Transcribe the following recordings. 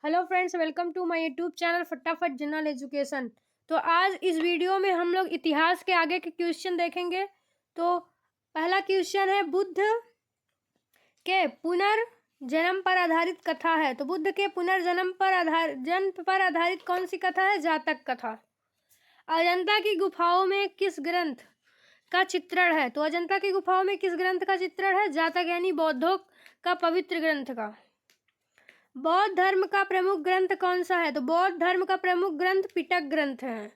Hello friends, welcome to my YouTube channel फटाफट general education. तो आज इस वीडियो में हम लोग इतिहास के आगे के क्वेश्चन देखेंगे। तो पहला क्वेश्चन है, बुद्ध के पुनर्जन्म पर आधारित कथा है। तो बुद्ध के पुनर्जन्म पर आधारित कौन सी कथा है? जातक कथा। अजंता की गुफाओं में किस ग्रंथ का चित्रण है? तो अजंता की गुफाओं में किस ग्रंथ का चित्रण है? जातक यानी बौद्धों का पवित्र ग्रंथ का। बौद्ध धर्म का प्रमुख ग्रंथ कौन सा है? तो बौद्ध धर्म का प्रमुख ग्रंथ पिटक ग्रंथ है।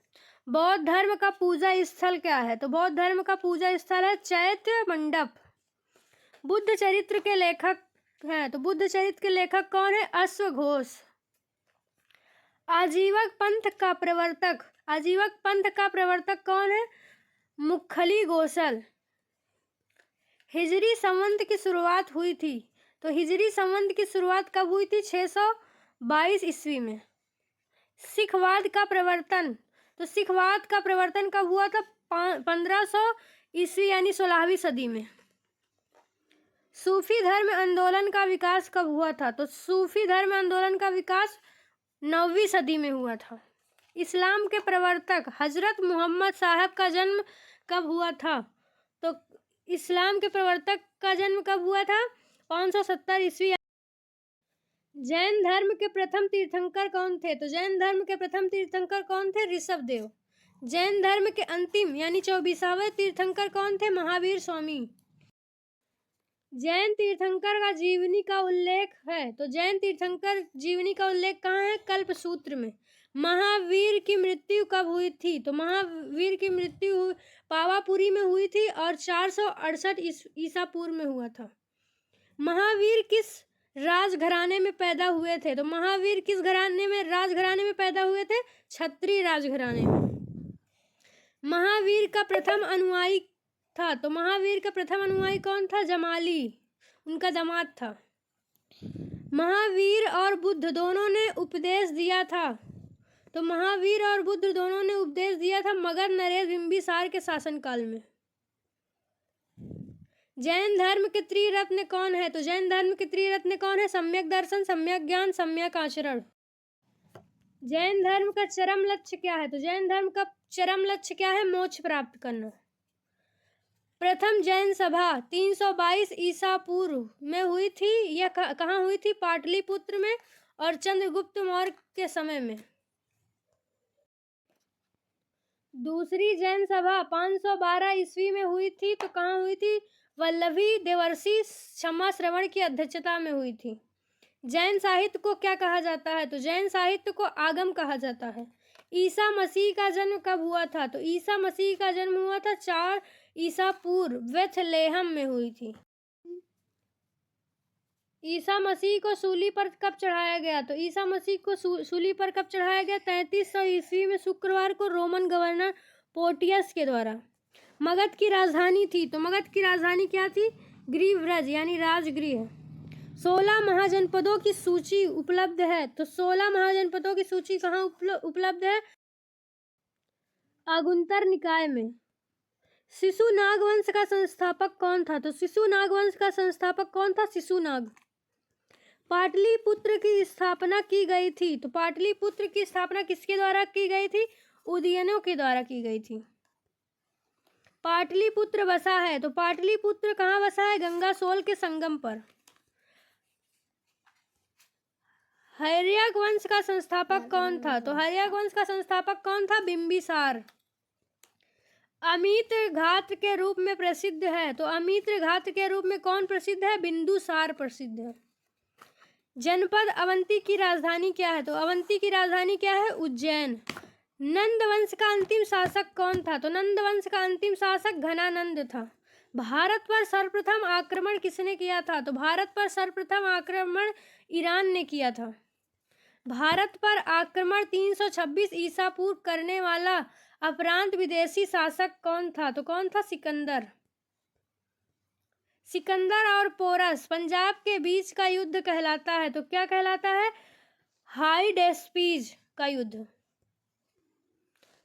बौद्ध धर्म का पूजा स्थल क्या है? तो बौद्ध धर्म का पूजा स्थल है चैत्य मंडप। बुद्ध चरित्र के लेखक हैं। तो बुद्ध चरित्र के लेखक कौन है? अश्वघोष। आजीवक पंथ का प्रवर्तक कौन है? मुखली गोसल। हिजरी संवत की शुरुआत हुई थी। तो हिजरी संवत की शुरुआत कब हुई थी? 622 ईस्वी में। सिखवाद का प्रवर्तन। तो सिखवाद का प्रवर्तन कब हुआ था? 1500 ईस्वी यानी 16वीं सदी में। सूफी धर्म आंदोलन का विकास कब हुआ था? तो सूफी धर्म आंदोलन का विकास 9वीं सदी में हुआ था। इस्लाम के प्रवर्तक हजरत मोहम्मद साहब का जन्म कब हुआ था? तो इस्लाम के प्रवर्तक का जन्म कब हुआ था? 570 ईस्वी। जैन धर्म के प्रथम तीर्थंकर कौन थे? तो जैन धर्म के प्रथम तीर्थंकर कौन थे? ऋषभदेव। जैन धर्म के अंतिम यानी 24वें तीर्थंकर कौन थे? महावीर स्वामी। जैन तीर्थंकर का जीवनी का उल्लेख है। तो जैन तीर्थंकर जीवनी का उल्लेख कहाँ है? कल्पसूत्र में। महावीर की मृत्यु कब हुई थी? तो महावीर की मृत्यु पावापुरी में हुई थी और 468 ईसा पूर्व में हुआ था। महावीर किस राजघराने में पैदा हुए थे? तो महावीर किस राजघराने में पैदा हुए थे? क्षत्रिय राजघराने में। महावीर का प्रथम अनुयायी था। तो महावीर का प्रथम अनुयायी कौन था? जमाली, उनका दामाद था। महावीर और बुद्ध दोनों ने उपदेश दिया था। तो महावीर और बुद्ध दोनों ने उपदेश दिया था मगध नरेश बिंबिसार के शासनकाल में। जैन धर्म के त्रिरत्न कौन है? तो जैन धर्म के त्रिरत्न कौन है? सम्यक दर्शन, सम्यक ज्ञान, सम्यक आचरण। जैन धर्म का चरम लक्ष्य क्या है? तो जैन धर्म का चरम लक्ष्य क्या है? मोक्ष प्राप्त करना। प्रथम जैन सभा 322 ईसा पूर्व में हुई थी। यह कहाँ हुई थी? पाटलिपुत्र में और चंद्रगुप्त मौर्य के समय में। दूसरी जैन सभा 512 ईस्वी में हुई थी। तो कहाँ हुई थी? वल्लभी देवर्षि क्षमा श्रवण की अध्यक्षता में हुई थी। जैन साहित्य को क्या कहा जाता है? तो जैन साहित्य को आगम कहा जाता है। ईसा मसीह का जन्म कब हुआ था? तो ईसा मसीह का जन्म हुआ था 4 ईसा पूर्व बेथलेहम में हुई थी। ईसा मसीह को सूली पर कब चढ़ाया गया? तो ईसा मसीह को सूली पर कब चढ़ाया गया? 3300 ईस्वी में शुक्रवार को रोमन गवर्नर पोर्टियस के द्वारा। मगध की राजधानी थी। तो मगध की राजधानी क्या थी? गिरिव्रज यानी राजगृह। 16 महाजनपदों की सूची उपलब्ध है। तो 16 महाजनपदों की सूची कहाँ उपलब्ध है? आगुन्तर निकाय में। शिशुनाग वंश का संस्थापक कौन था? तो शिशुनाग वंश का संस्थापक कौन था? शिशुनाग। पाटलिपुत्र की स्थापना की गई थी। तो पाटलिपुत्र की स्थापना किसके द्वारा की गई थी? उदयनों के द्वारा की गई थी। पाटलिपुत्र बसा है। तो पाटलिपुत्र कहाँ बसा है? गंगा सोल के संगम पर। हर्यक वंश का संस्थापक कौन था? तो हर्यक वंश का संस्थापक कौन था? बिंबिसार। अमित्र घात के रूप में प्रसिद्ध है। तो अमित्र घात के रूप में कौन प्रसिद्ध है? बिंदुसार प्रसिद्ध है। जनपद अवंती की राजधानी क्या है? तो अवंती की राजधानी क्या है? उज्जैन। नंद वंश का अंतिम शासक कौन था? तो नंद वंश का अंतिम शासक घनानंद था। भारत पर सर्वप्रथम आक्रमण किसने किया था? तो भारत पर सर्वप्रथम आक्रमण ईरान ने किया था। भारत पर आक्रमण 326 ईसा पूर्व करने वाला अपरांत विदेशी शासक कौन था? तो कौन था? सिकंदर। सिकंदर और पोरस पंजाब के बीच का युद्ध कहलाता है। तो क्या कहलाता है? हाइडेस्पीज का युद्ध।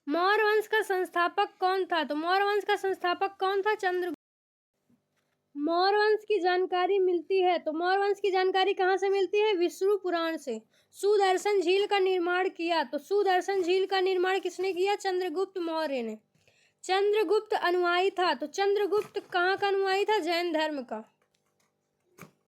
मौर्य वंश का संस्थापक कौन था? तो मौर्य वंश का संस्थापक कौन था? चंद्रगुप्त। मौर्य वंश की जानकारी मिलती है, तो मौर्य वंश की जानकारी कहाँ से मिलती है? विष्णु पुराण से। सुदर्शन झील का निर्माण किया, तो सुदर्शन झील का निर्माण किसने किया? चंद्रगुप्त मौर्य ने। चंद्रगुप्त अनुयायी था, तो चंद्रगुप्त कहाँ का अनुयायी था? जैन धर्म का।